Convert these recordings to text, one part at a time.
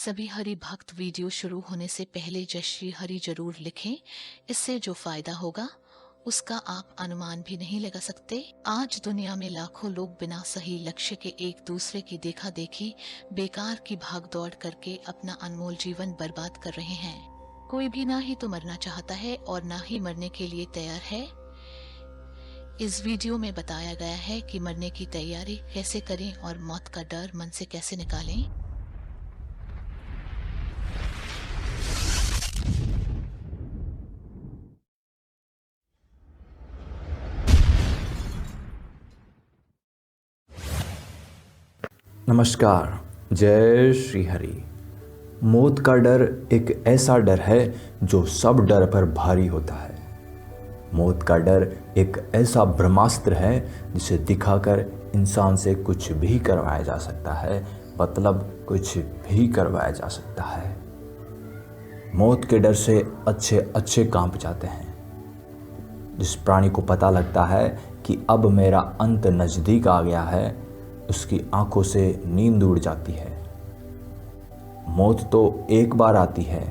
सभी हरि भक्त वीडियो शुरू होने से पहले जय श्री हरि जरूर लिखें। इससे जो फायदा होगा उसका आप अनुमान भी नहीं लगा सकते। आज दुनिया में लाखों लोग बिना सही लक्ष्य के एक दूसरे की देखा देखी बेकार की भाग दौड़ करके अपना अनमोल जीवन बर्बाद कर रहे हैं। कोई भी ना ही तो मरना चाहता है और ना ही मरने के लिए तैयार है। इस वीडियो में बताया गया है कि मरने की तैयारी कैसे करें और मौत का डर मन से कैसे निकालें। नमस्कार, जय श्री हरि। मौत का डर एक ऐसा डर है जो सब डर पर भारी होता है। मौत का डर एक ऐसा ब्रह्मास्त्र है जिसे दिखाकर इंसान से कुछ भी करवाया जा सकता है, मतलब कुछ भी करवाया जा सकता है। मौत के डर से अच्छे अच्छे कांप जाते हैं। जिस प्राणी को पता लगता है कि अब मेरा अंत नज़दीक आ गया है, उसकी आंखों से नींद उड़ जाती है। मौत तो एक बार आती है,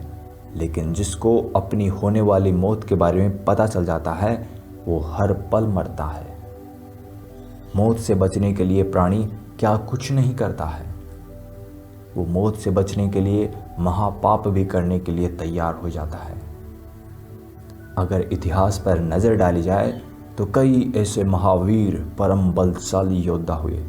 लेकिन जिसको अपनी होने वाली मौत के बारे में पता चल जाता है वो हर पल मरता है। मौत से बचने के लिए प्राणी क्या कुछ नहीं करता है। वो मौत से बचने के लिए महापाप भी करने के लिए तैयार हो जाता है। अगर इतिहास पर नज़र डाली जाए तो कई ऐसे महावीर परम बलशाली योद्धा हुए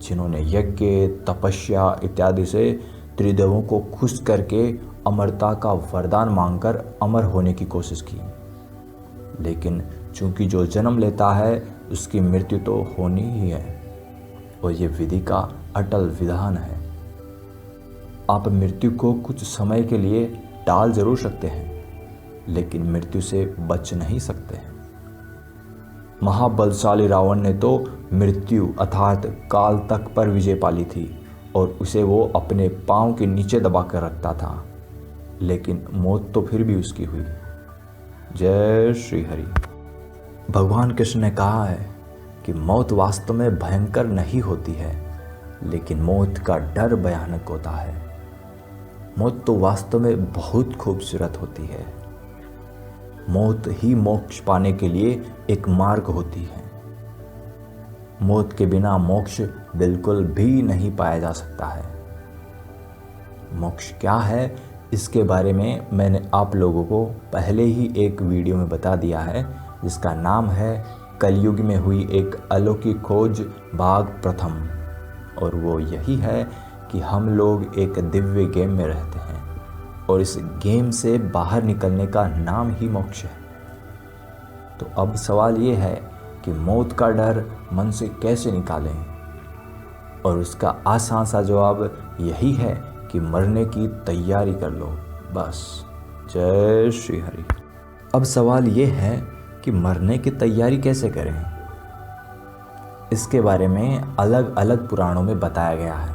जिन्होंने यज्ञ, तपस्या इत्यादि से त्रिदेवों को खुश करके अमरता का वरदान मांगकर अमर होने की कोशिश की। लेकिन चूंकि जो जन्म लेता है उसकी मृत्यु तो होनी ही है और ये विधि का अटल विधान है। आप मृत्यु को कुछ समय के लिए टाल जरूर सकते हैं, लेकिन मृत्यु से बच नहीं सकते हैं। महाबलशाली रावण ने तो मृत्यु अर्थात काल तक पर विजय पाली थी और उसे वो अपने पांव के नीचे दबा कर रखता था, लेकिन मौत तो फिर भी उसकी हुई। जय श्री हरि। भगवान कृष्ण ने कहा है कि मौत वास्तव में भयंकर नहीं होती है, लेकिन मौत का डर भयानक होता है। मौत तो वास्तव में बहुत खूबसूरत होती है। मौत ही मोक्ष पाने के लिए एक मार्ग होती है। मौत के बिना मोक्ष बिल्कुल भी नहीं पाया जा सकता है। मोक्ष क्या है, इसके बारे में मैंने आप लोगों को पहले ही एक वीडियो में बता दिया है, जिसका नाम है कलयुग में हुई एक अलौकिक खोज भाग प्रथम। और वो यही है कि हम लोग एक दिव्य गेम में रहते हैं और इस गेम से बाहर निकलने का नाम ही मोक्ष है। तो अब सवाल ये है कि मौत का डर मन से कैसे निकालें, और उसका आसान सा जवाब यही है कि मरने की तैयारी कर लो, बस। जय श्री हरि। अब सवाल ये है कि मरने की तैयारी कैसे करें। इसके बारे में अलग अलग पुराणों में बताया गया है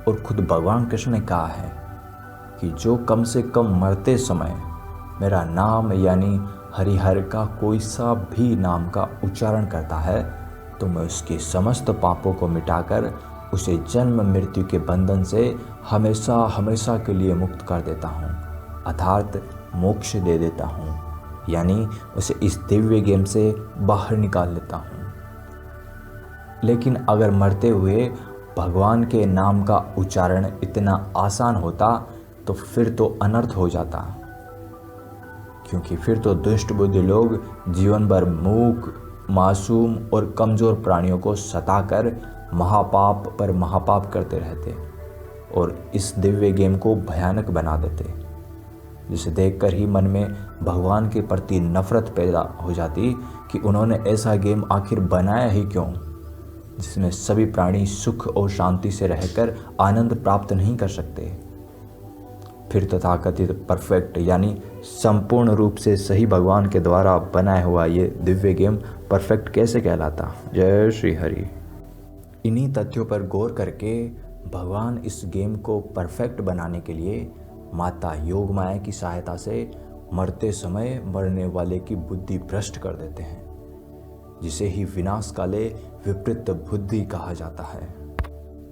और खुद भगवान कृष्ण ने कहा है कि जो कम से कम मरते समय मेरा नाम यानी हरिहर का कोई सा भी नाम का उच्चारण करता है, तो मैं उसके समस्त पापों को मिटाकर उसे जन्म मृत्यु के बंधन से हमेशा हमेशा के लिए मुक्त कर देता हूँ, अर्थात मोक्ष दे देता हूँ, यानी उसे इस दिव्य गेम से बाहर निकाल लेता हूँ। लेकिन अगर मरते हुए भगवान के नाम का उच्चारण इतना आसान होता तो फिर तो अनर्थ हो जाता, क्योंकि फिर तो दुष्ट बुद्धि लोग जीवन भर मूक, मासूम और कमज़ोर प्राणियों को सताकर महापाप पर महापाप करते रहते और इस दिव्य गेम को भयानक बना देते, जिसे देखकर ही मन में भगवान के प्रति नफरत पैदा हो जाती कि उन्होंने ऐसा गेम आखिर बनाया ही क्यों, जिसमें सभी प्राणी सुख और शांति से रहकर आनंद प्राप्त नहीं कर सकते। फिर तथाकथित परफेक्ट यानी संपूर्ण रूप से सही भगवान के द्वारा बनाया हुआ ये दिव्य गेम परफेक्ट कैसे कहलाता। जय श्री हरि। इन्हीं तथ्यों पर गौर करके भगवान इस गेम को परफेक्ट बनाने के लिए माता योग माया की सहायता से मरते समय मरने वाले की बुद्धि भ्रष्ट कर देते हैं, जिसे ही विनाश काले विपरीत बुद्धि कहा जाता है।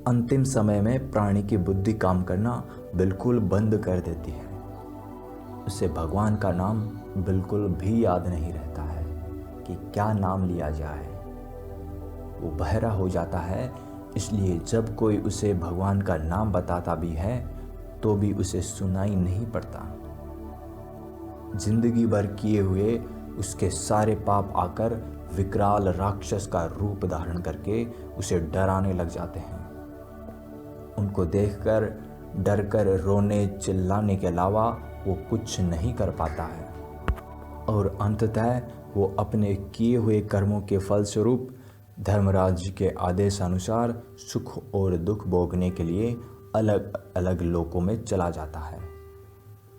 अंतिम समय में प्राणी की बुद्धि काम करना बिल्कुल बंद कर देती है। उसे भगवान का नाम बिल्कुल भी याद नहीं रहता है कि क्या नाम लिया जाए। वो बहरा हो जाता है, इसलिए जब कोई उसे भगवान का नाम बताता भी है तो भी उसे सुनाई नहीं पड़ता। जिंदगी भर किए हुए उसके सारे पाप आकर विकराल राक्षस का रूप धारण करके उसे डराने लग जाते हैं। उनको देखकर डरकर रोने चिल्लाने के अलावा वो कुछ नहीं कर पाता है और अंततः वो अपने किए हुए कर्मों के फलस्वरूप धर्मराज जी के आदेशानुसार सुख और दुख भोगने के लिए अलग अलग लोकों में चला जाता है।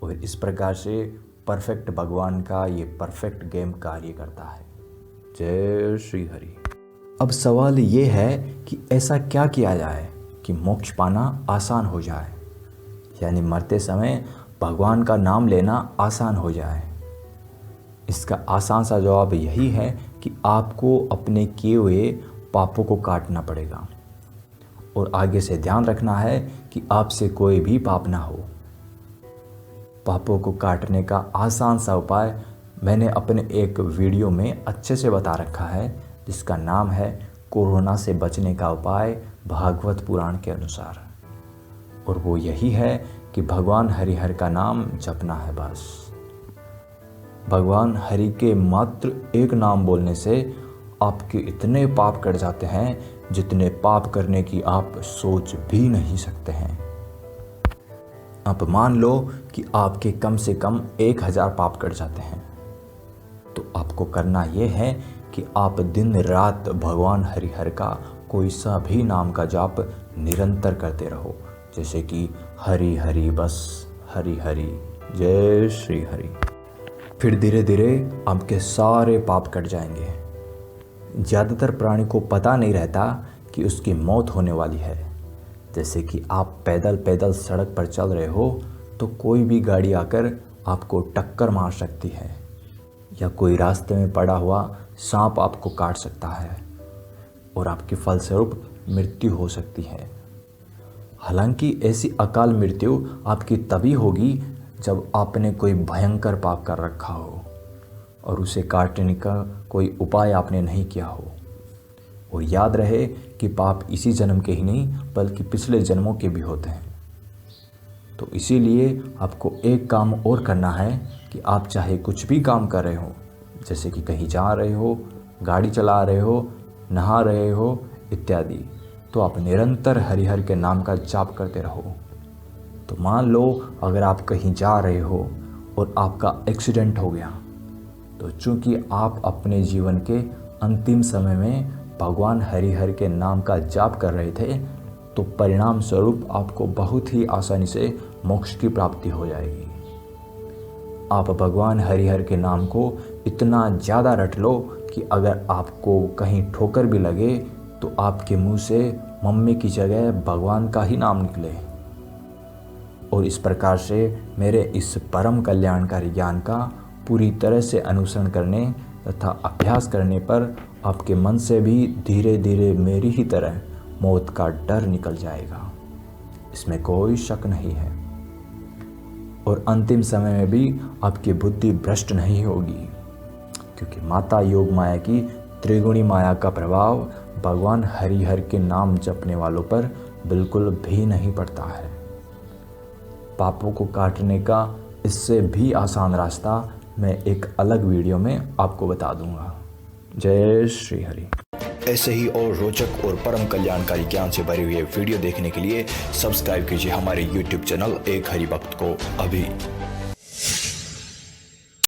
और इस प्रकार से परफेक्ट भगवान का ये परफेक्ट गेम कार्य करता है। जय श्री हरि। अब सवाल ये है कि ऐसा क्या किया जाए कि मोक्ष पाना आसान हो जाए, यानी मरते समय भगवान का नाम लेना आसान हो जाए। इसका आसान सा जवाब यही है कि आपको अपने किए हुए पापों को काटना पड़ेगा और आगे से ध्यान रखना है कि आपसे कोई भी पाप ना हो। पापों को काटने का आसान सा उपाय मैंने अपने एक वीडियो में अच्छे से बता रखा है, जिसका नाम है कोरोना से बचने का उपाय भागवत पुराण के अनुसार। और वो यही है कि भगवान हरिहर का नाम जपना है बस। भगवान हरि के मात्र एक नाम बोलने से आपके इतने पाप कट जाते हैं जितने पाप करने की आप सोच भी नहीं सकते हैं। आप मान लो कि आपके कम से कम 1000 पाप कट जाते हैं, तो आपको करना यह है कि आप दिन रात भगवान हरिहर का कोई सा भी नाम का जाप निरंतर करते रहो, जैसे कि हरि हरि, बस हरि हरि, जय श्री हरि। फिर धीरे धीरे आपके सारे पाप कट जाएंगे। ज़्यादातर प्राणी को पता नहीं रहता कि उसकी मौत होने वाली है। जैसे कि आप पैदल पैदल सड़क पर चल रहे हो तो कोई भी गाड़ी आकर आपको टक्कर मार सकती है, या कोई रास्ते में पड़ा हुआ सांप आपको काट सकता है और आपके फलस्वरूप मृत्यु हो सकती है। हालांकि ऐसी अकाल मृत्यु आपकी तभी होगी जब आपने कोई भयंकर पाप कर रखा हो और उसे काटने का कोई उपाय आपने नहीं किया हो। और याद रहे कि पाप इसी जन्म के ही नहीं बल्कि पिछले जन्मों के भी होते हैं। तो इसीलिए आपको एक काम और करना है कि आप चाहे कुछ भी काम कर रहे हो, जैसे कि कहीं जा रहे हो, गाड़ी चला रहे हो, नहा रहे हो इत्यादि, तो आप निरंतर हरिहर के नाम का जाप करते रहो। तो मान लो अगर आप कहीं जा रहे हो और आपका एक्सीडेंट हो गया, तो चूंकि आप अपने जीवन के अंतिम समय में भगवान हरिहर के नाम का जाप कर रहे थे, तो परिणाम स्वरूप आपको बहुत ही आसानी से मोक्ष की प्राप्ति हो जाएगी। आप भगवान हरिहर के नाम को इतना ज़्यादा रट लो कि अगर आपको कहीं ठोकर भी लगे तो आपके मुंह से मम्मी की जगह भगवान का ही नाम निकले। और इस प्रकार से मेरे इस परम कल्याणकारी ज्ञान का पूरी तरह से अनुसरण करने तथा अभ्यास करने पर आपके मन से भी धीरे धीरे मेरी ही तरह मौत का डर निकल जाएगा, इसमें कोई शक नहीं है। और अंतिम समय में भी आपकी बुद्धि भ्रष्ट नहीं होगी, क्योंकि माता योग माया की त्रिगुणी माया का प्रभाव भगवान हरिहर के नाम जपने वालों पर बिल्कुल भी नहीं पड़ता है। पापों को काटने का इससे भी आसान रास्ता मैं एक अलग वीडियो में आपको बता दूंगा। जय श्री हरि। ऐसे ही और रोचक और परम कल्याणकारी ज्ञान से भरे हुए वीडियो देखने के लिए सब्सक्राइब कीजिए हमारे YouTube चैनल एक हरि भक्त को अभी।